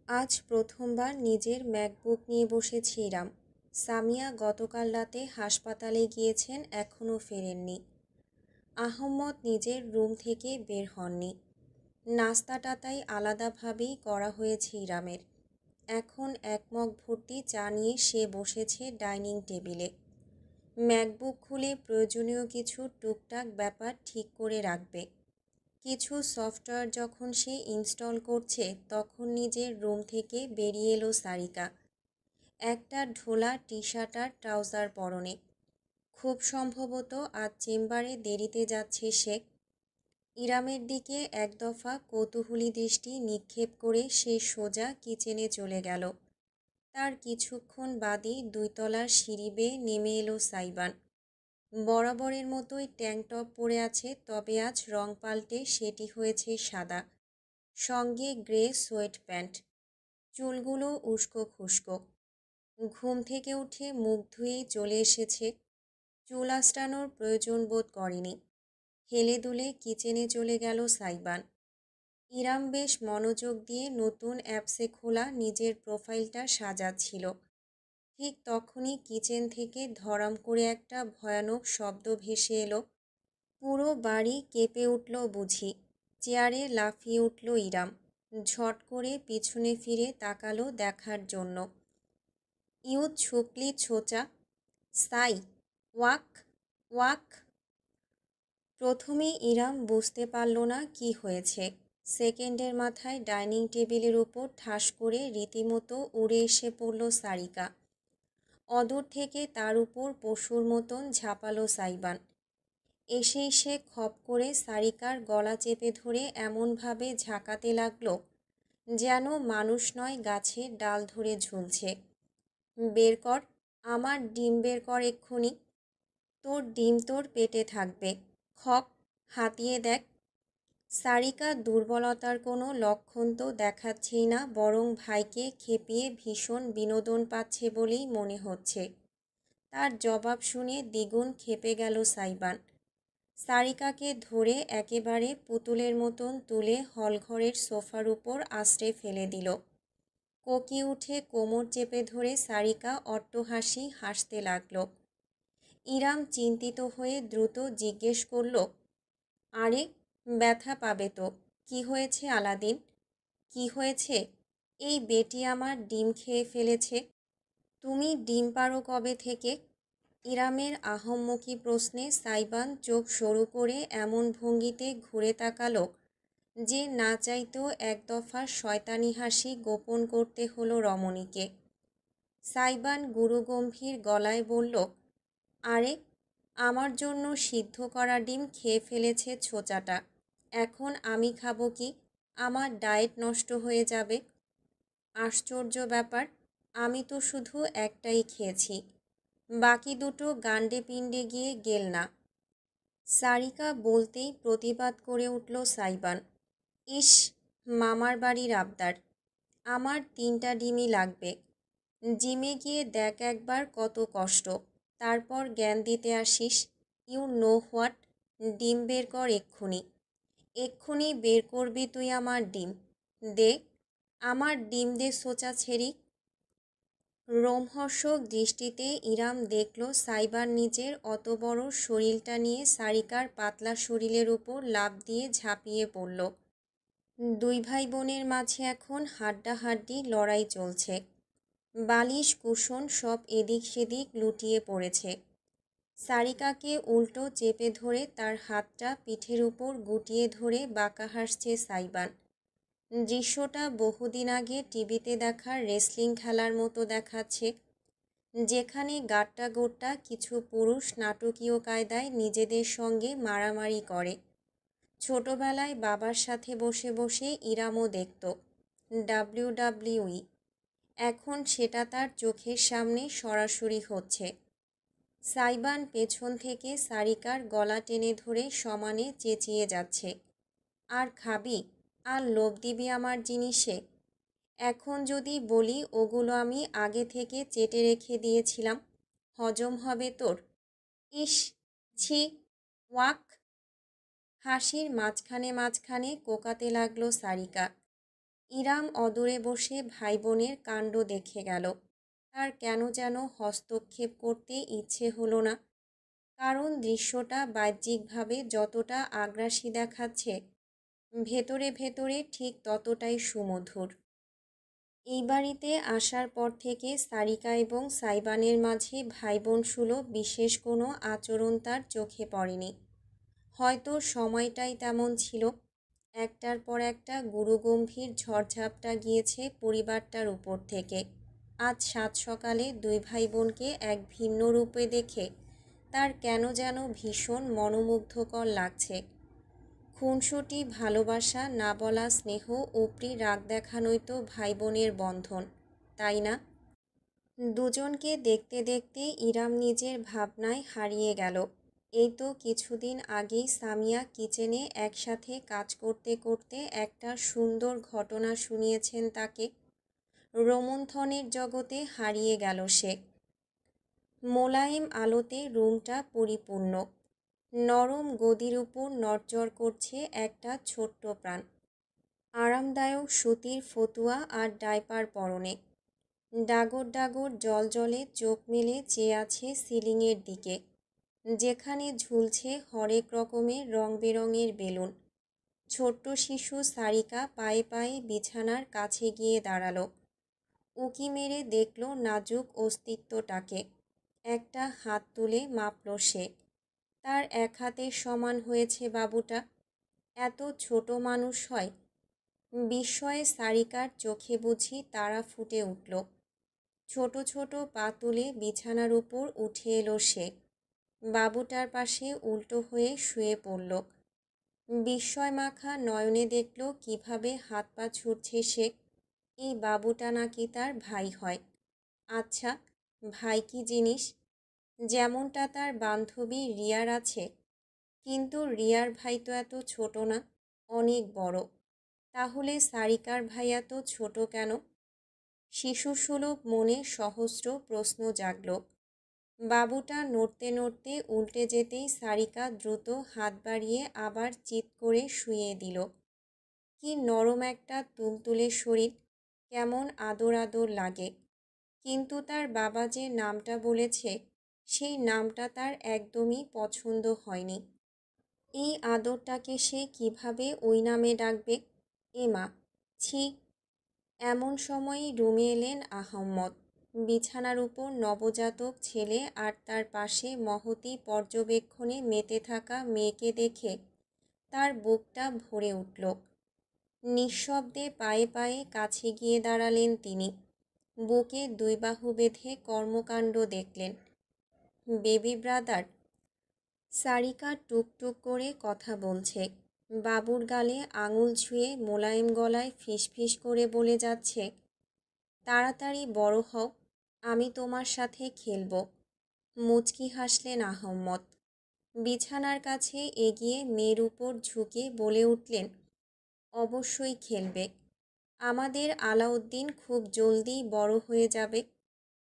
আজ প্রথমবার নিজের ম্যাকবুক নিয়ে বসেছি ইরাম। সামিয়া গতকাল রাতে হাসপাতালে গিয়েছেন, এখনও ফেরেননি। আহম্মদ নিজের রুম থেকে বের হননি। নাস্তাটা তাই আলাদাভাবেই করা হয়েছে ইরামের। এখন এক মগ ভর্তি চা নিয়ে সে বসেছে ডাইনিং টেবিলে। ম্যাকবুক খুলে প্রয়োজনীয় কিছু টুকটাক ব্যাপার ঠিক করে রাখবে। কিছু সফটওয়্যার যখন সে ইনস্টল করছে তখন নিজের রুম থেকে বেরিয়ে এলো সারিকা। একটা ঢোলা টি শার্ট আর ট্রাউজার পরনে। খুব সম্ভবত আজ চেম্বারে দেরিতে যাচ্ছে সে। ইরামের দিকে এক দফা কৌতূহলী দৃষ্টি নিক্ষেপ করে সে সোজা কিচেনে চলে গেল। তার কিছুক্ষণ বাদই 2 তলার সিঁড়ি বেয়ে নেমে এলো সাইবান। বরাবরের মতোই ট্যাঙ্ক টপ পরে আছে, তবে আজ রং পাল্টে সেটি হয়েছে সাদা, সঙ্গে গ্রে সোয়েট প্যান্ট। চুলগুলো উস্কো খুস্কো। ঘুম থেকে উঠে মুখ ধুয়েই চলে এসেছে, চুল আঁচড়ানোর প্রয়োজন বোধ করেনি। হেলে দুলে কিচেনে চলে গেল সাইবান। ইরাম বেশ মনোযোগ দিয়ে নতুন অ্যাপসে খোলা নিজের প্রোফাইলটা সাজাচ্ছিল। ঠিক তখনই কিচেন থেকে ধড়াম করে একটা ভয়ানক শব্দ ভেসে এলো। পুরো বাড়ি কেঁপে উঠল বুঝি। চেয়ারে লাফিয়ে উঠল ইরাম। ঝট করে পিছনে ফিরে তাকালো দেখার জন্য। You ছুকলি ছোচা, Sai, walk walk. প্রথমে ইরাম বুঝতে পারল না কি হয়েছে। সেকেন্ডের মাথায় ডাইনিং টেবিলের উপর ঠাস করে রীতিমতো উড়ে এসে পড়ল সারিকা। অদূর থেকে তার উপর পশুর মতন ঝাঁপালো সাইবান। এসেই সে খপ করে সারিকার গলা চেপে ধরে এমনভাবে ঝাঁকাতে লাগলো যেন মানুষ নয়, গাছের ডাল ধরে ঝুলছে। বের কর, আমার ডিম বের কর এক্ষুনি। তোর ডিম তোর পেটে থাকবে, খক, হাতিয়ে দেখ। সারিকা দুর্বলতার কোনো লক্ষণ তো দেখাচ্ছেই না, বরং ভাইকে খেপিয়ে ভীষণ বিনোদন পাচ্ছে বলেই মনে হচ্ছে। তার জবাব শুনে দ্বিগুণ ক্ষেপে গেল সাইবান। সারিকাকে ধরে একেবারে পুতুলের মতন তুলে হলঘরের সোফার উপর আশ্রে ফেলে দিল। কোকি উঠে কোমর চেপে ধরে সারিকা অট্টহাসি হাসতে লাগল। ইরাম চিন্তিত হয়ে দ্রুত জিজ্ঞেস করল, আরে ব্যথা পাবে তো। কি হয়েছে আলাদিন, কি হয়েছে? এই বেটি আমার ডিম খেয়ে ফেলেছে। তুমি ডিম পাড়ো কবে থেকে? ইরামের আহম্মকি প্রশ্নে সাইবান চোখ সরু করে এমন ভঙ্গিতে ঘুরে তাকালো যে না চাইতেও এক দফা শয়তানি হাসি গোপন করতে হলো রমণীকে। সাইবান গুরুগম্ভীর গলায় বলল, আরে আমার জন্য সিদ্ধ করা ডিম খেয়ে ফেলেছে ছোচাটা। এখন আমি খাবো কি? আমার ডায়েট নষ্ট হয়ে যাবে। আশ্চর্য ব্যাপার, আমি তো শুধু একটাই খেয়েছি, বাকি দুটো গান্ডে পিণ্ডে গিয়ে গেল না। সারিকা বলতেই প্রতিবাদ করে উঠল সাইবান। ইস, মামার বাড়ির আবদার। আমার 3টা ডিমই লাগবে। জিমে গিয়ে দেখ একবার কত কষ্ট, তারপর জ্ঞান দিতে আসিস। ইউ নো হোয়াট, ডিম বের কর এক্ষুনি। এক্ষুনি বের করবি তুই আমার ডিম। দে, আমার ডিম দে সোচা ছেড়ি। রোমহর্ষক দৃষ্টিতে ইরাম দেখল সাইবার নিজের অত বড় শরীরটা নিয়ে সারিকার পাতলা শরীরের উপর লাফ দিয়ে ঝাঁপিয়ে পড়ল। 2 ভাই বোনের মাঝে এখন হাড্ডাহাড্ডি লড়াই চলছে। বালিশ কুশন সব এদিক সেদিক লুটিয়ে পড়েছে। সারিকাকে উল্টো চেপে ধরে তার হাতটা পিঠের উপর গুটিয়ে ধরে বাঁকা হাসছে সাইবান। দৃশ্যটা বহুদিন আগে টিভিতে দেখা রেসলিং খেলার মতো দেখাচ্ছে, যেখানে গাট্টা গোট্টা কিছু পুরুষ নাটকীয় কায়দায় নিজেদের সঙ্গে মারামারি করে। ছোটবেলায় বাবার সাথে বসে বসে ইরামও দেখত WWE। এখন সেটা তার চোখের সামনে সরাসরি হচ্ছে। সাইবান পেছন থেকে সারিকার গলা টেনে ধরে সমানে চেঁচিয়ে যাচ্ছে, আর খাবি? আর লোভ দিবি আমার জিনিসে? এখন যদি বলি ওগুলো আমি আগে থেকে চেটে রেখে দিয়েছিলাম, হজম হবে তোর? ইস, ছি, ওয়াক। হাসির মাঝখানে মাঝখানে কোকাতে লাগলো সারিকা। ইরাম অদূরে বসে ভাই বোনের কাণ্ড দেখে গেল। তার কেন যেন হস্তক্ষেপ করতে ইচ্ছে হলো না, কারণ দৃশ্যটা বাহ্যিকভাবে যতটা আগ্রাসী দেখাচ্ছে, ভেতরে ভেতরে ঠিক ততটাই সুমধুর। এই বাড়িতে আসার পর থেকে সারিকা এবং সাইবানের মাঝে ভাই বোন সুলভ বিশেষ কোনো আচরণ তার চোখে পড়েনি। হয়তো সময়টাই তেমন ছিল। একটার পর একটা গুরুগম্ভীর ঝড়ঝাপটা গিয়েছে পরিবারটার উপর থেকে। আজ সাত সকালে দুই ভাই বোনকে এক ভিন্ন রূপে দেখে তার কেন যেন ভীষণ মনোমুগ্ধকর লাগছে। খুনসুটি ভালোবাসা, না বলা স্নেহ, উপরি রাগ দেখানোই তো ভাই বোনের বন্ধন, তাই না? দুজনকে দেখতে দেখতে ইরাম নিজের ভাবনায় হারিয়ে গেল। এই তো কিছুদিন আগেই সামিয়া কিচেনে একসাথে কাজ করতে করতে একটা সুন্দর ঘটনা শুনিয়েছেন তাকে। রোমন্থনের জগতে হারিয়ে গেল সে। মোলায়েম আলোতে রুমটা পরিপূর্ণ। নরম গদির উপর নড়চড় করছে একটা ছোট্ট প্রাণ। আরামদায়ক সুতির ফতুয়া আর ডাইপার পরনে। ডাগর ডাগর জলজলে চোখ মেলে চেয়ে আছে সিলিংয়ের দিকে, যেখানে ঝুলছে হরেক রকমের রং বেরঙের বেলুন। ছোট্ট শিশু সারিকা পায়ে পায়ে বিছানার কাছে গিয়ে দাঁড়ালো। উকি মেরে দেখল নাজুক অস্তিত্বটাকে। একটা হাত তুলে মাপল সে। তার এক হাতের সমান হয়েছে বাবুটা। এত ছোট মানুষ হয়! বিস্ময়ে সারিকার চোখে বুঝি তারা ফুটে উঠল। ছোট ছোট পা তুলে বিছানার উপর উঠে এলো সে। বাবুটার পাশে উল্টো হয়ে শুয়ে পড়ল। বিস্ময় মাখা নয়নে দেখল কিভাবে হাত পা ছুটছে সে। এই বাবুটা নাকি তার ভাই হয়। আচ্ছা, ভাই কি জিনিস? যেমনটা তার বান্ধবী রিয়ার আছে, কিন্তু রিয়ার ভাই তো এত ছোট না, অনেক বড়। তাহলে সারিকার ভাই এত ছোট কেন? শিশুসুলভ মনে সহস্র প্রশ্ন জাগল। বাবুটা নড়তে নড়তে উল্টে যেতেই সারিকা দ্রুত হাত বাড়িয়ে আবার চিৎ করে শুইয়ে দিল। কি নরম একটা তুলতুলে শরীর, কেমন আদর আদর লাগে। কিন্তু তার বাবা যে নামটা বলেছে, সেই নামটা তার একদমই পছন্দ হয়নি। এই আদরটাকে সে কিভাবে ওই নামে ডাকবে? এমা, ছি! এমন সময়ই রুমে এলেন আহম্মদ। বিছানার উপর নবজাতক ছেলে আর তার পাশে মহতী পর্যবেক্ষণে মেতে থাকা মেয়েকে দেখে তার বুকটা ভরে উঠল। নিঃশব্দে পায়ে পায়ে কাছে গিয়ে দাঁড়ালেন তিনি। বুকে দুই বাহু বেঁধে কর্মকাণ্ড দেখলেন। Baby brother. সারিকা টুকটুক করে কথা বলছে। বাবুর গালে আঙুল ছুঁয়ে মোলায়েম গলায় ফিসফিস করে বলে যাচ্ছে, তাড়াতাড়ি বড় হও, আমি তোমার সাথে খেলব। মুচকি হাসলেন আহম্মদ। বিছানার কাছে এগিয়ে মেয়ের উপর ঝুঁকে বলে উঠলেন, অবশ্যই খেলবে। আমাদের আলাউদ্দিন খুব জলদি বড় হয়ে যাবে।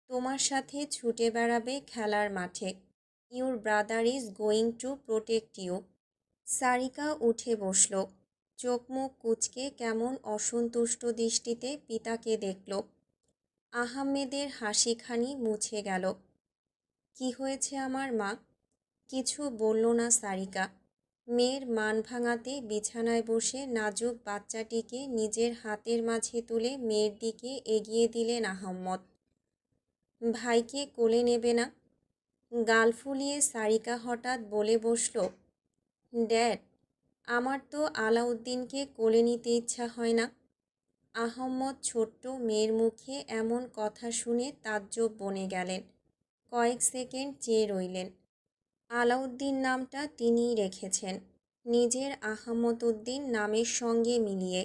তোমার সাথে ছুটে বেড়াবে খেলার মাঠে। Your brother is going to protect you. Sarika উঠে বসল। চোখ মুখ কুঁচকে কেমন অসন্তুষ্ট দৃষ্টিতে পিতাকে দেখল। আহমেদের হাসিখানি মুছে গেল। কি হয়েছে আমার মা? কিছু বলল না সারিকা। মেয়ের মান ভাঙাতে বিছানায় বসে নাজুক বাচ্চাটিকে নিজের হাতের মাঝে তুলে মেয়ের দিকে এগিয়ে দিলেন আহম্মদ। ভাইকে কোলে নেবে না? গাল ফুলিয়ে সারিকা হঠাৎ বলে বসল, ড্যাড, আমার তো আলাউদ্দিনকে কোলে নিতে ইচ্ছা হয় না। আহম্মদ ছোট্ট মেয়ের মুখে এমন কথা শুনে তাজ্জব বনে গেলেন। কয়েক সেকেন্ড চেয়ে রইলেন। আলাউদ্দিন নামটা তিনিই রেখেছেন, নিজের আহমদ উদ্দিন নামের সঙ্গে মিলিয়ে।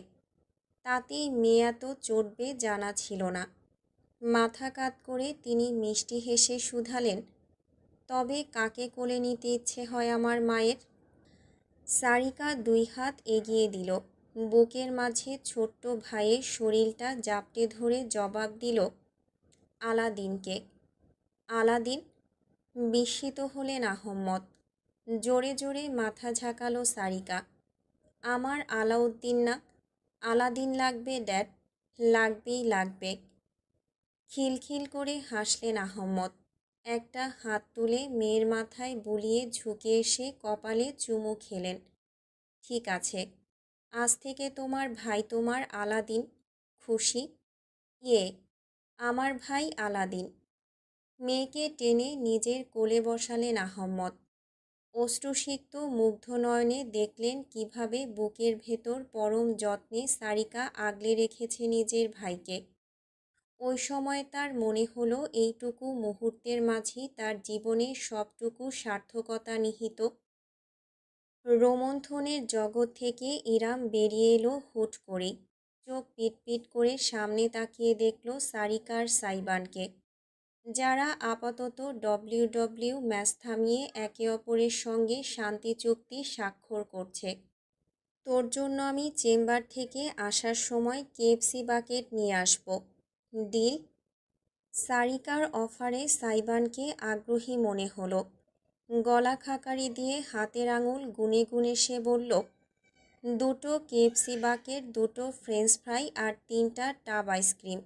তাতেই মেয়ে এত চটবে জানা ছিল না। মাথা কাত করে তিনি মিষ্টি হেসে শুধালেন, তবে কাকে কোলে নিতে ইচ্ছে হয় আমার মায়ের? সারিকা দুই হাত এগিয়ে দিল। বুকের মাঝে ছোট্ট ভাইয়ের শরীরটা জাপটে ধরে জবাব দিল, আলাদিনকে। আলাদিন? বিস্মিত হলেন আহম্মদ। জোরে জোরে মাথা ঝাঁকালো সারিকা। আমার আলাউদ্দিন না, আলাদিন লাগবে ড্যাড, লাগবেই লাগবে। খিলখিল করে হাসলেন আহম্মদ। একটা হাত তুলে মেয়ের মাথায় বুলিয়ে ঝুঁকে এসে কপালে চুমু খেলেন। ঠিক আছে, আজ থেকে তোমার ভাই তোমার আলাদিন। খুশি? ইয়ে, আমার ভাই আলাদিন। মেয়েকে টেনে নিজের কোলে বসালেন আহম্মদ। অশ্রুসিক্ত মুগ্ধ নয়নে দেখলেন কিভাবে বুকের ভেতর পরম যত্নে সারিকা আগলে রেখেছে নিজের ভাইকে। ওই সময় তার মনে হলো এইটুকু মুহূর্তের মাঝেই তার জীবনে সবটুকু সার্থকতা নিহিত। রোমন্থনের জগৎ থেকে ইরাম বেরিয়ে এলো হুট করেই। চোখ পিটপিট করে সামনে তাকিয়ে দেখল সারিকার সাইবানকে, যারা আপাতত ডব্লিউ ম্যাচ থামিয়ে একে অপরের সঙ্গে শান্তি চুক্তি স্বাক্ষর করছে। তোর জন্য আমি চেম্বার থেকে আসার সময় কেএফসি বাকেট নিয়ে আসব। ডিল? সারিকার অফারে সাইবানকে আগ্রহী মনে হলো। গলা খাকারি দিয়ে হাতের আঙুল গুনে গুনে সে বলল, দুটো কেএফসি বাকেট, দুটো ফ্রেঞ্চ ফ্রাই আর 3টা টাব আইসক্রিম।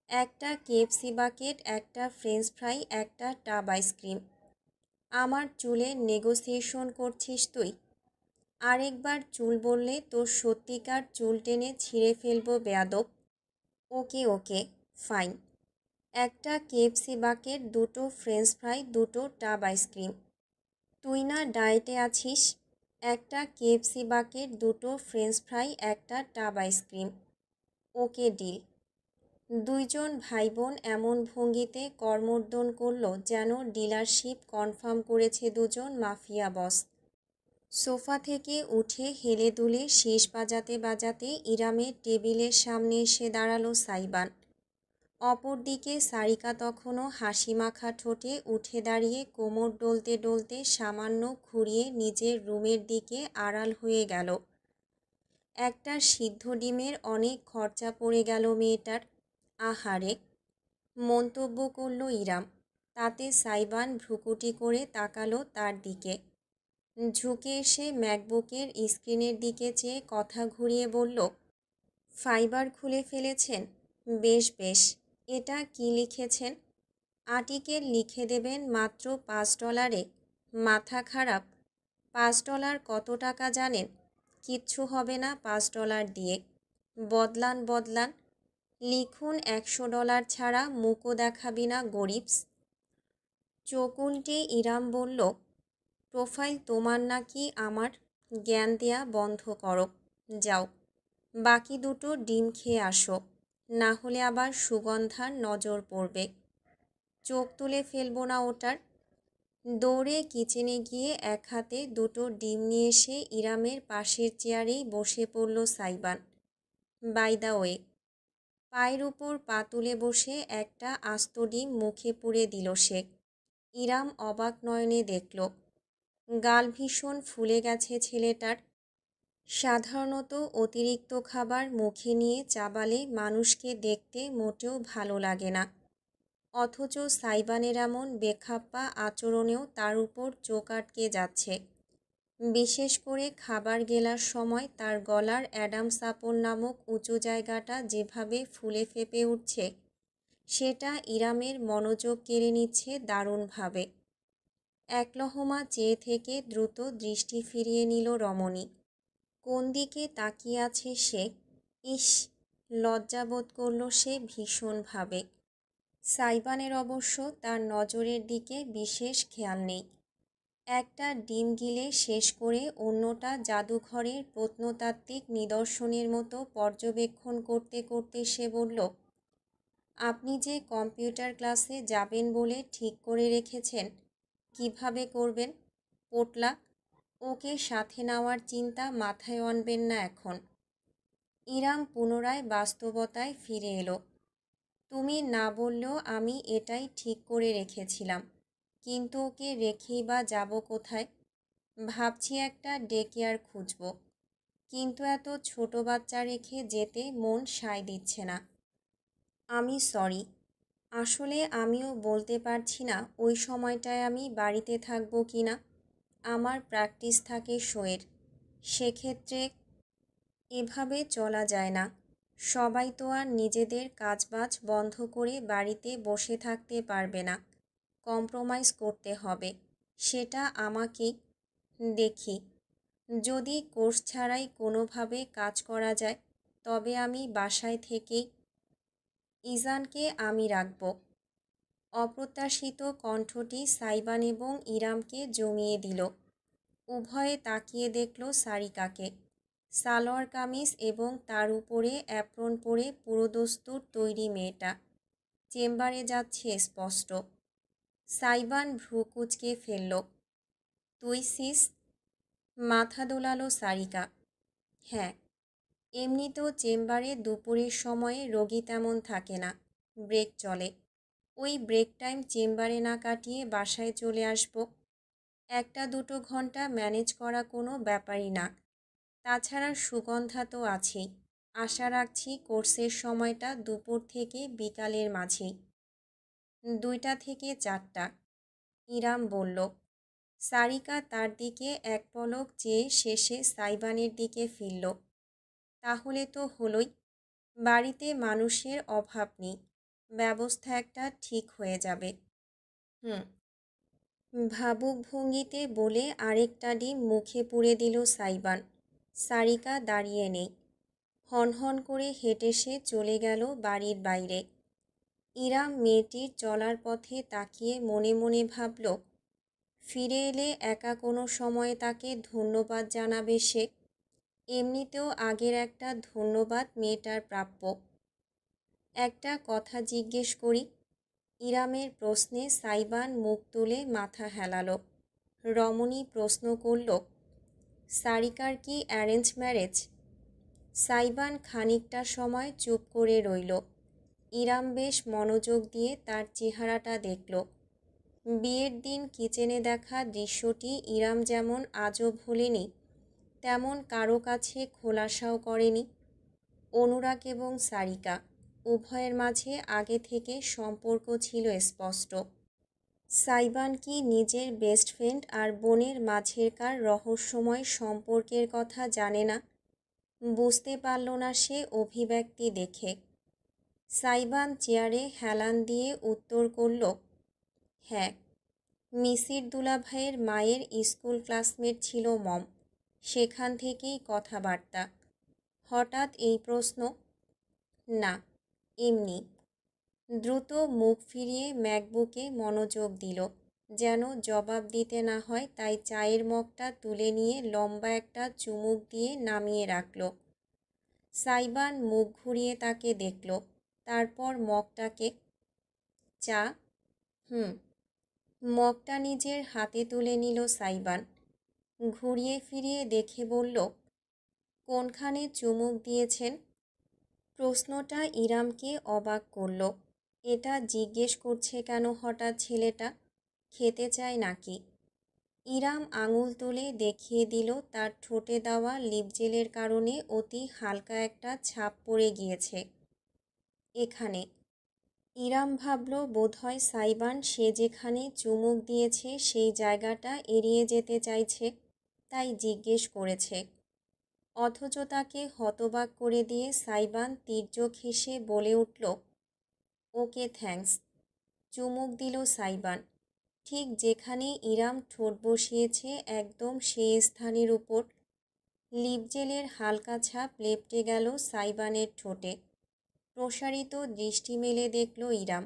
একটা কেএফসি বাকেট, একটা ফ্রেঞ্চ ফ্রাই, একটা টাব আইসক্রিম। আমার চুলে নেগোসিয়েশন করছিস তুই? আরেকবার চুল বললে তোর সত্যিকার চুল টেনে ছিঁড়ে ফেলবো বেয়াদব। Okay okay, fine. একটা কেএফসি বাকেট, দুটো ফ্রেঞ্চ ফ্রাই, দুটো টাব আইসক্রিম। তুই না ডায়েটে আছিস? একটা কেএফসি বাকেট, দুটো ফ্রেঞ্চ ফ্রাই, একটা টাব আইসক্রিম। Okay deal. দুইজন ভাইবোন এমন ভঙ্গিতে করমর্দন করল যেন ডিলারশিপ কনফার্ম করেছে দুজন মাফিয়া বস। সোফা থেকে উঠে হেলে দুলে শীষ বাজাতে বাজাতে ইরামের টেবিলের সামনে এসে দাঁড়ালো সাইবান। অপরদিকে সারিকা তখনও হাসিমাখা ঠোঁটে উঠে দাঁড়িয়ে কোমর ডলতে ডলতে সামান্য ঘুরিয়ে নিজের রুমের দিকে আড়াল হয়ে গেল। একটা সিদ্ধ ডিমের অনেক খরচা পড়ে গেল মেয়েটার। আহারে, মন্তব্য করল ইরাম। তাতে সাইবান ভ্রুকুটি করে তাকালো তার দিকে। ঝুঁকে এসে ম্যাকবুকের স্ক্রিনের দিকে চেয়ে কথা ঘুরিয়ে বলল, ফাইবার খুলে ফেলেছেন? বেশ বেশ। এটা কি লিখেছেন? আর্টিকেল লিখে দেবেন মাত্র $5। মাথা খারাপ? $5 কত টাকা জানেন? কিচ্ছু হবে না $5 দিয়ে। বদলান বদলান। লিখুন $100 ছাড়া মুখও দেখাবি না গরিবস। চোখ উল্টে ইরাম বলল, প্রোফাইল তোমার নাকি আমার? জ্ঞান দেয়া বন্ধ করো, যাও। বাকি দুটো ডিম খেয়ে আসো, না হলে আবার সুগন্ধার নজর পড়বে। চোখ তুলে ফেলবো না ওটার। দৌড়ে কিচেনে গিয়ে এক হাতে দুটো ডিম নিয়ে এসে ইরামের পাশের চেয়ারেই বসে পড়ল সাইবান। বাই দ্য ওয়ে, পায়ের উপর পা তুলে বসে একটা আস্ত ডিম মুখে পুরে দিল সে। ইরাম অবাক নয়নে দেখল, গাল ভীষণ ফুলে গেছে ছেলেটার। সাধারণত অতিরিক্ত খাবার মুখে নিয়ে চাবালে মানুষকে দেখতে মোটেও ভালো লাগে না, অথচ সাইবানের এমন বেখাপ্পা আচরণেও তার উপর চোখ আটকে যাচ্ছে। বিশেষ করে খাবার গেলার সময় তার গলার অ্যাডামস আপল নামক উঁচু জায়গাটা যেভাবে ফুলে ফেঁপে উঠছে, সেটা ইরামের মনোযোগ কেড়ে নিচ্ছে দারুণভাবে। একলহমা চেয়ে থেকে দ্রুত দৃষ্টি ফিরিয়ে নিল রমণী। কোন দিকে তাকিয়ে আছে সে? ইস, লজ্জাবোধ করল সে ভীষণভাবে। সাইবানের অবশ্য তার নজরের দিকে বিশেষ খেয়াল নেই। একটা ডিম গিলে শেষ করে অন্যটা জাদুঘরের প্রত্নতাত্ত্বিক নিদর্শনের মতো পর্যবেক্ষণ করতে করতে সে বলল, আপনি যে কম্পিউটার ক্লাসে যাবেন বলে ঠিক করে রেখেছেন, কিভাবে করবেন? পোটলা? ওকে সাথে নেওয়ার চিন্তা মাথায় আনবেন না এখন। ইরাম পুনরায় বাস্তবতায় ফিরে এলো। তুমি না বললেও আমি এটাই ঠিক করে রেখেছিলাম, কিন্তু ওকে রেখেই বা যাব কোথায়? ভাবছি একটা ডে কেয়ার খুঁজব, কিন্তু এত ছোট বাচ্চা রেখে যেতে মন সায় দিচ্ছে না। আমি সরি, আসলে আমিও বলতে পারছি না ওই সময়টায় আমি বাড়িতে থাকবো কি না। আমার প্র্যাকটিস থাকে শোয়ের, সেক্ষেত্রে। এভাবে চলা যায় না। সবাই তো আর নিজেদের কাজবাজ বন্ধ করে বাড়িতে বসে থাকতে পারবে না। কম্প্রোমাইজ করতে হবে। সেটা আমাকেই। দেখি, যদি কোর্স ছাড়াই কোনোভাবে কাজ করা যায় তবে আমি বাসায় থেকেই। ইজানকে আমি রাখব। অপ্রত্যাশিত কণ্ঠটি সাইবান এবং ইরামকে জমিয়ে দিল। উভয়ে তাকিয়ে দেখল সারিকাকে। সালোয়ার কামিজ এবং তার উপরে অ্যাপ্রন পরে পুরোদস্তুর তৈরি মেয়েটা চেম্বারে যাচ্ছে স্পষ্ট। সাইবান ভ্রু কুঁচকে ফেলল। তুই সিস? মাথা দোলালো সারিকা। হ্যাঁ, এমনিতেও চেম্বারে দুপুরের সময়ে রোগী তেমন থাকে না, ব্রেক চলে। ওই ব্রেক টাইম চেম্বারে না কাটিয়ে বাসায় চলে আসব। 1-2 ঘন্টা ম্যানেজ করা কোনো ব্যাপারই না। তাছাড়া সুগন্ধা তো আছেই। আশা রাখছি কোর্সের সময়টা দুপুর থেকে বিকালের মাঝেই। 2টা থেকে 4টা, ইরাম বলল। সারিকা তার দিকে এক পলক চেয়ে শেষে সাইবানের দিকে ফিরল। তাহলে তো হলোই। বাড়িতে মানুষের অভাব নেই। ব্যবস্থা একটা ঠিক হয়ে যাবে। হুম। ভাবুক ভঙ্গিতে বলে আরেকটা ডিম মুখে পুরে দিল সাইবান। সারিকা দাঁড়িয়ে নেই। হনহন করে হেঁটে সে চলে গেল বাড়ির বাইরে। ইরাম মেয়েটির চলার পথে তাকিয়ে মনে মনে ভাবল, ফিরে এলে একা কোনো সময়ে তাকে ধন্যবাদ জানাবে সে। এমনিতেও আগের একটা ধন্যবাদ মেয়েটার প্রাপ্য। একটা কথা জিজ্ঞেস করি? ইরামের প্রশ্নে সাইবান মুখ তুলে মাথা হেলাল। রমণী প্রশ্ন করল, সারিকার কি অ্যারেঞ্জ ম্যারেজ? সাইবান খানিকটা সময় চুপ করে রইল। ইরাম বেশ মনোযোগ দিয়ে তার চেহারাটা দেখল। বিয়ের দিন কিচেনে দেখা দৃশ্যটি ইরাম যেমন আজও ভোলেনি, তেমন কারো কাছে খোলাসাও করেনি। অনুরাগ এবং সারিকা উভয়ের মাঝে আগে থেকে সম্পর্ক ছিল স্পষ্ট। সাইবান কি নিজের বেস্ট ফ্রেন্ড আর বোনের মাঝেরকার রহস্যময় সম্পর্কের কথা জানে না? বুঝতে পারল না সে অভিব্যক্তি দেখে। সাইবান চেয়ারে হেলান দিয়ে উত্তর করল, হ্যাঁ, মিসির দুলাভাইয়ের মায়ের স্কুল ক্লাসমেট ছিল মম। সেখান থেকেই কথাবার্তা। হঠাৎ এই প্রশ্ন? না, এমনি। দ্রুত মুখ ফিরিয়ে ম্যাকবুকে মনোযোগ দিল, যেন জবাব দিতে না হয়, তাই চায়ের মগটা তুলে নিয়ে লম্বা একটা চুমুক দিয়ে নামিয়ে রাখল। সাইবান মুখ ঘুরিয়ে তাকে দেখল, তারপর মগটাকে। চা? হুম। মগটা নিজের হাতে তুলে নিল সাইবান। ঘুরিয়ে ফিরিয়ে দেখে বলল, কোনখানে চুমুক দিয়েছেন? প্রশ্নটা ইরামকে অবাক করল। এটা জিজ্ঞেস করছে কেন হঠাৎ ছেলেটা? খেতে চায় নাকি? ইরাম আঙুল তুলে দেখিয়ে দিল তার ঠোঁটে দেওয়া লিপজেলের কারণে অতি হালকা একটা ছাপ পড়ে গিয়েছে এখানে। ইরাম ভাবল বোধহয় সাইবান সে যেখানে চুমুক দিয়েছে সেই জায়গাটা এড়িয়ে যেতে চাইছে, তাই জিজ্ঞেস করেছে। অথচ তাকে হতবাক করে দিয়ে সাইবান তির্যক হেসে বলে উঠল, ওকে থ্যাঙ্কস। চুমুক দিল সাইবান, ঠিক যেখানে ইরাম ঠোঁট বসিয়েছে একদম সেই স্থানের উপর। লিপজেলের হালকা ছাপ লেপটে গেল সাইবানের ঠোঁটে। প্রসারিত দৃষ্টি মেলে দেখল ইরাম।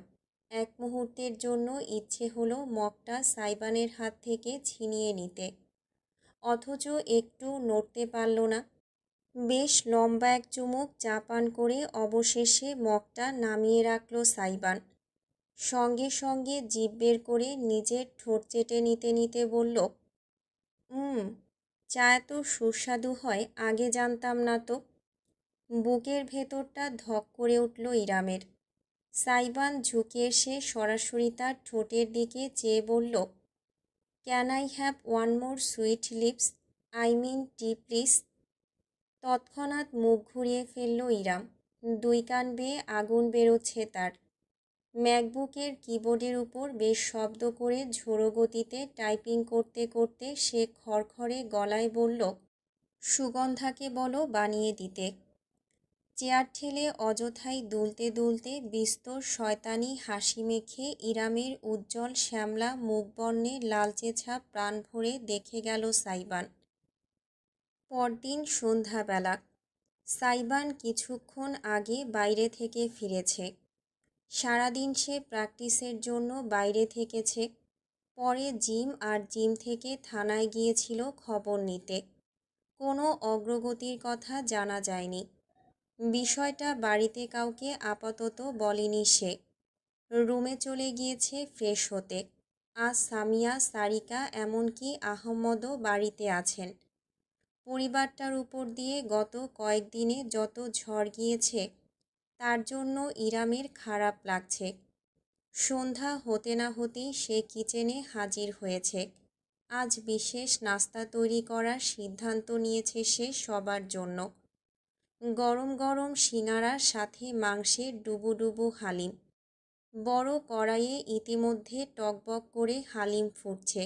এক মুহূর্তের জন্য ইচ্ছে হলো মগটা সাইবানের হাত থেকে ছিনিয়ে নিতে, অথচ একটু নড়তে পারল না। বেশ লম্বা এক চুমুক চা পান করে অবশেষে মগটা নামিয়ে রাখল সাইবান। সঙ্গে সঙ্গে জিভ বের করে নিজের ঠোঁট চেটে নিতে নিতে বলল, চা এত সুস্বাদু হয় আগে জানতাম না তো। বুকের ভেতরটা ধক করে উঠল ইরামের। সাইবান ঝুঁকে এসে সরাসরি তার ঠোঁটের দিকে চেয়ে বলল, can I have one more sweet lips, I mean tea please? তৎক্ষণাৎ মুখ ঘুরিয়ে ফেলল ইরাম। 2 কান বেয়ে আগুন বেরোচ্ছে তার। ম্যাকবুকের কিবোর্ডের উপর বেশ শব্দ করে ঝোড়ো গতিতে টাইপিং করতে করতে সে খড়খড়ে গলায় বলল, সুগন্ধাকে বলো বানিয়ে দিতে। চেয়ার ঠেলে অযথাই দুলতে দুলতে বিস্তর শয়তানি হাসি মেখে ইরামের উজ্জ্বল শ্যামলা মুখবর্ণে লালচে ছাপ প্রাণ ভরে দেখে গেল সাইবান। পরদিন সন্ধ্যাবেলা সাইবান কিছুক্ষণ আগে বাইরে থেকে ফিরেছে। সারাদিন সে প্র্যাকটিসের জন্য বাইরে থেকেছে। পরে জিম আর জিম থেকে থানায় গিয়েছিল খবর নিতে। কোনো অগ্রগতির কথা জানা যায়নি। বিষয়টা বাড়িতে কাউকে আপাতত বলেনি সে। রুমে চলে গিয়েছে ফ্রেশ হতে। আজ সামিয়া, সারিকা এমনকি আহম্মদও বাড়িতে আছেন। পরিবারটার উপর দিয়ে গত কয়েকদিনে যত ঝড় গিয়েছে তার জন্য ইরামের খারাপ লাগছে। সন্ধ্যা হতে না হতেই সে কিচেনে হাজির হয়েছে। আজ বিশেষ নাস্তা তৈরি করার সিদ্ধান্ত নিয়েছে সে সবার জন্য। গরম গরম সিঙাড়ার সাথে মাংসের ডুবু ডুবু হালিম। বড় কড়াইয়ে ইতিমধ্যে টকবক করে হালিম ফুটছে।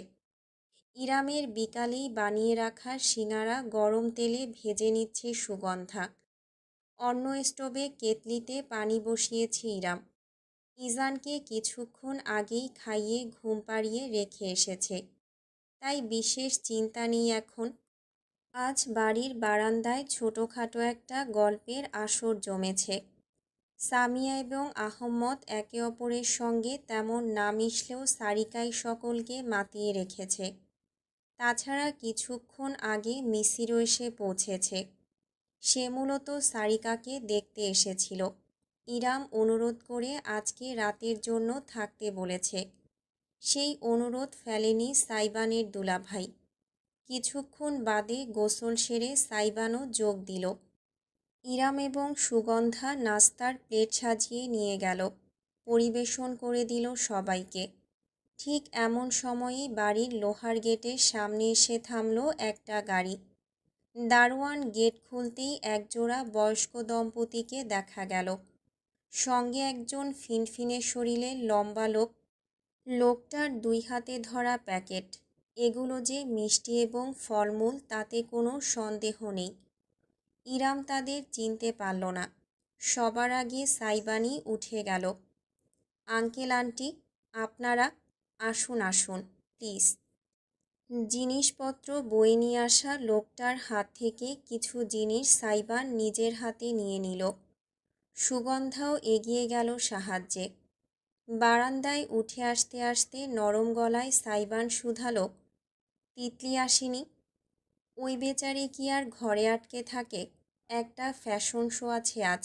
ইরামের বিকালেই বানিয়ে রাখা সিঙাড়া গরম তেলে ভেজে নিচ্ছে সুগন্ধা। অন্য স্টোভে কেতলিতে পানি বসিয়েছে ইরাম। ইজানকে কিছুক্ষণ আগেই খাইয়ে ঘুম পাড়িয়ে রেখে এসেছে, তাই বিশেষ চিন্তা নেই এখন। আজ বাড়ির বারান্দায় ছোটোখাটো একটা গল্পের আসর জমেছে। সামিয়া এবং আহম্মদ একে অপরের সঙ্গে তেমন না মিশলেও সারিকাই সকলকে মাতিয়ে রেখেছে। তাছাড়া কিছুক্ষণ আগে মিসিরও এসে পৌঁছেছে। সে মূলত সারিকাকে দেখতে এসেছিল। ইরাম অনুরোধ করে আজকে রাতের জন্য থাকতে বলেছে। সেই অনুরোধ ফেলেনি সাইবানের দুলাভাই। কিছুক্ষণ বাদে গোসল সেরে সাইবানও যোগ দিল। ইরাম এবং সুগন্ধা নাস্তার প্লেট সাজিয়ে নিয়ে গেল। পরিবেশন করে দিল সবাইকে। ঠিক এমন সময়েই বাড়ির লোহার গেটের সামনে এসে থামল একটা গাড়ি। দারোয়ান গেট খুলতেই একজোড়া বয়স্ক দম্পতিকে দেখা গেল। সঙ্গে একজন ফিনফিনে শরীরের লম্বা লোক। লোকটার দুই হাতে ধরা প্যাকেট। এগুলো যে মিষ্টি এবং ফলমূল তাতে কোনো সন্দেহ নেই। ইরাম তাদের চিনতে পারল না। সবার আগে সাইবানি উঠে গেল। আঙ্কেল আন্টি, আপনারা আসুন আসুন প্লিজ। জিনিসপত্র বয়ে নিয়ে আসা লোকটার হাত থেকে কিছু জিনিস সাইবান নিজের হাতে নিয়ে নিল। সুগন্ধাও এগিয়ে গেল সাহায্যে। বারান্দায় উঠে আসতে আসতে নরম গলায় সাইবান শুধালো, তিতলি আসেনি? ওই বেচারি কি আর ঘরে আটকে থাকে? একটা ফ্যাশন শো আছে আজ,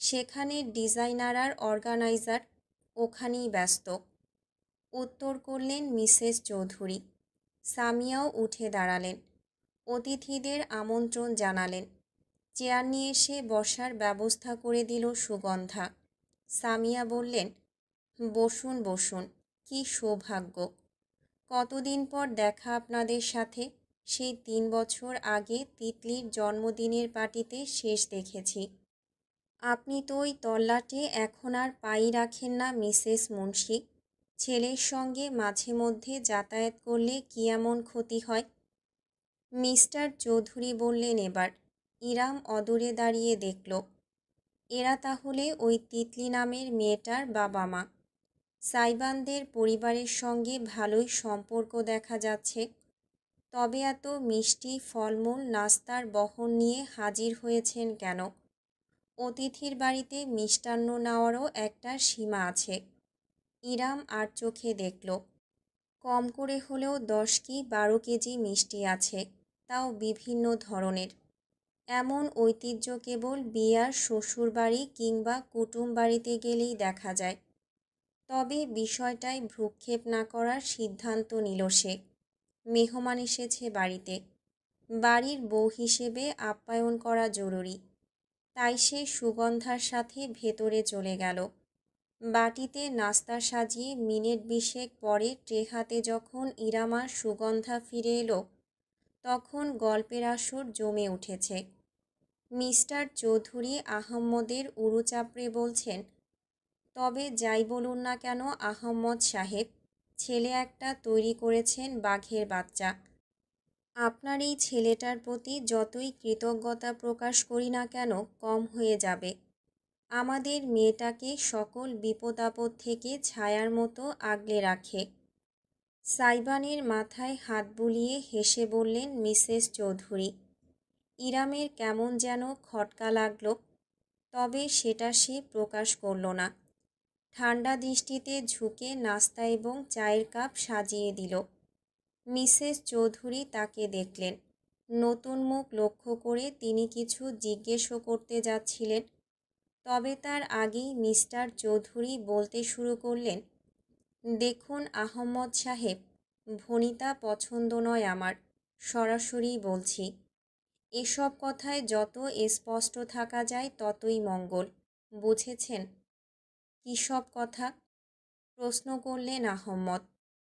সেখানে ডিজাইনার আর অর্গানাইজার, ওখানেই ব্যস্ত। উত্তর করলেন মিসেস চৌধুরী। সামিয়াও উঠে দাঁড়ালেন। অতিথিদের আমন্ত্রণ জানালেন। চেয়ার নিয়ে এসে বসার ব্যবস্থা করে দিল সুগন্ধা। সামিয়া বললেন, বসুন বসুন, কি সৌভাগ্য। কতদিন পর দেখা আপনাদের সাথে। সেই 3 বছর আগে তিতলির জন্মদিনের পার্টিতে শেষ দেখেছি। আপনি তো ওই তল্লাটে এখন আর পাই রাখেন না মিসেস মুন্সি। ছেলের সঙ্গে মাঝে মধ্যে যাতায়াত করলে কি এমন ক্ষতি হয়? মিস্টার চৌধুরী বললেন এবার। ইরাম অদূরে দাঁড়িয়ে দেখল। এরা তাহলে ওই তিতলি নামের মেয়েটার বাবা মা। সাইবানদের পরিবারের সঙ্গে ভালোই সম্পর্ক দেখা যাচ্ছে। তবে এত মিষ্টি ফলমূল নাস্তার বহন নিয়ে হাজির হয়েছেন কেন? অতিথির বাড়িতে মিষ্টান্ন নেওয়ারও একটা সীমা আছে। ইরাম আর চোখে দেখল। কম করে হলেও 10 কি 12 কেজি মিষ্টি আছে, তাও বিভিন্ন ধরনের। এমন ঐতিহ্য কেবল বিয়ার শ্বশুরবাড়ি কিংবা কুটুম বাড়িতে গেলেই দেখা যায়। তবে বিষয়টায় ভ্রুক্ষেপ না করার সিদ্ধান্ত নিল সে। মেহমান এসেছে বাড়িতে, বাড়ির বউ হিসেবে আপ্যায়ন করা জরুরি। তাই সে সুগন্ধার সাথে ভেতরে চলে গেল। বাটিতে নাস্তা সাজিয়ে মিনিট 20 পরে ট্রে হাতে যখন ইরামার সুগন্ধা ফিরে এলো, তখন গল্পের আসর জমে উঠেছে। মিস্টার চৌধুরী আহম্মদের উরু চাপড়ে বলছেন, তবে যাই বলুন না কেন আহম্মদ সাহেব, ছেলে একটা তৈরি করেছেন বাঘের বাচ্চা। আপনার এই ছেলেটার প্রতি যতই কৃতজ্ঞতা প্রকাশ করি না কেন কম হয়ে যাবে। আমাদের মেয়েটাকে সকল বিপদ আপদ থেকে ছায়ার মতো আগলে রাখে। সাইবানের মাথায় হাত বুলিয়ে হেসে বললেন মিসেস চৌধুরী। ইরামের কেমন যেন খটকা লাগলো, তবে সেটা সে প্রকাশ করল না। ঠান্ডা দৃষ্টিতে ঝুঁকে নাস্তা এবং চায়ের কাপ সাজিয়ে দিল। মিসেস চৌধুরী তাকে দেখলেন। নতুন মুখ লক্ষ্য করে তিনি কিছু জিজ্ঞেসও করতে যাচ্ছিলেন, তবে তার আগেই মিস্টার চৌধুরী বলতে শুরু করলেন, দেখুন আহম্মদ সাহেব, ভনিতা পছন্দ নয় আমার, সরাসরি বলছি। এসব কথায় যত স্পষ্ট থাকা যায় ততই মঙ্গল, বুঝেছেন? কী সব কথা? প্রশ্ন করলেন আহম্মদ।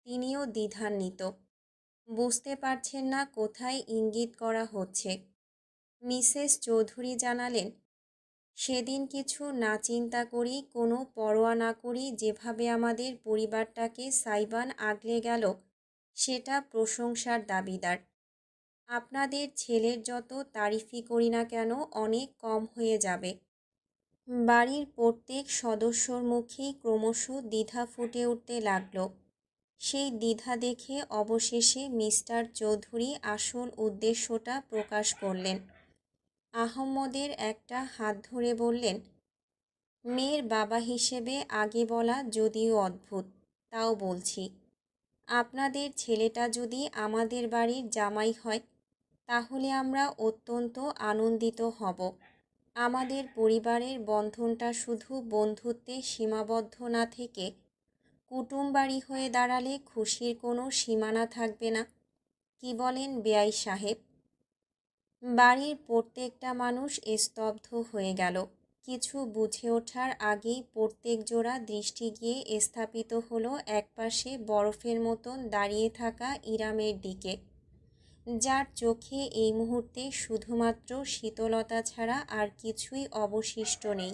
তিনিও দ্বিধান্বিত, বুঝতে পারছেন না কোথায় ইঙ্গিত করা হচ্ছে। মিসেস চৌধুরী জানালেন, সেদিন কিছু না চিন্তা করি, কোনো পরোয়া না করি যেভাবে আমাদের পরিবারটাকে সাইবান আগলে গেল, সেটা প্রশংসার দাবিদার। আপনাদের ছেলের যত তারিফই করি না কেন অনেক কম হয়ে যাবে। বাড়ির প্রত্যেক সদস্যর মুখেই ক্রমশ দ্বিধা ফুটে উঠতে লাগল। সেই দ্বিধা দেখে অবশেষে মিস্টার চৌধুরী আসল উদ্দেশ্যটা প্রকাশ করলেন। আহম্মদের একটা হাত ধরে বললেন, মেয়ের বাবা হিসেবে আগে বলা যদিও অদ্ভুত, তাও বলছি, আপনাদের ছেলেটা যদি আমাদের বাড়ির জামাই হয় তাহলে আমরা অত্যন্ত আনন্দিত হব। আমাদের পরিবারের বন্ধনটা শুধু বন্ধুত্বে সীমাবদ্ধ না থেকে কুটুমবাড়ি হয়ে দাঁড়ালে খুশির কোনো সীমানা থাকবে না। কি বলেন বেয়াই সাহেব? বাড়ির প্রত্যেকটা মানুষ স্তব্ধ হয়ে গেল। কিছু বুঝে ওঠার আগেই প্রত্যেক জোড়া দৃষ্টি গিয়ে স্থাপিত হলো একপাশে বরফের মতন দাঁড়িয়ে থাকা ইরামের দিকে, যার চোখে এই মুহূর্তে শুধুমাত্র শীতলতা ছাড়া আর কিছুই অবশিষ্ট নেই।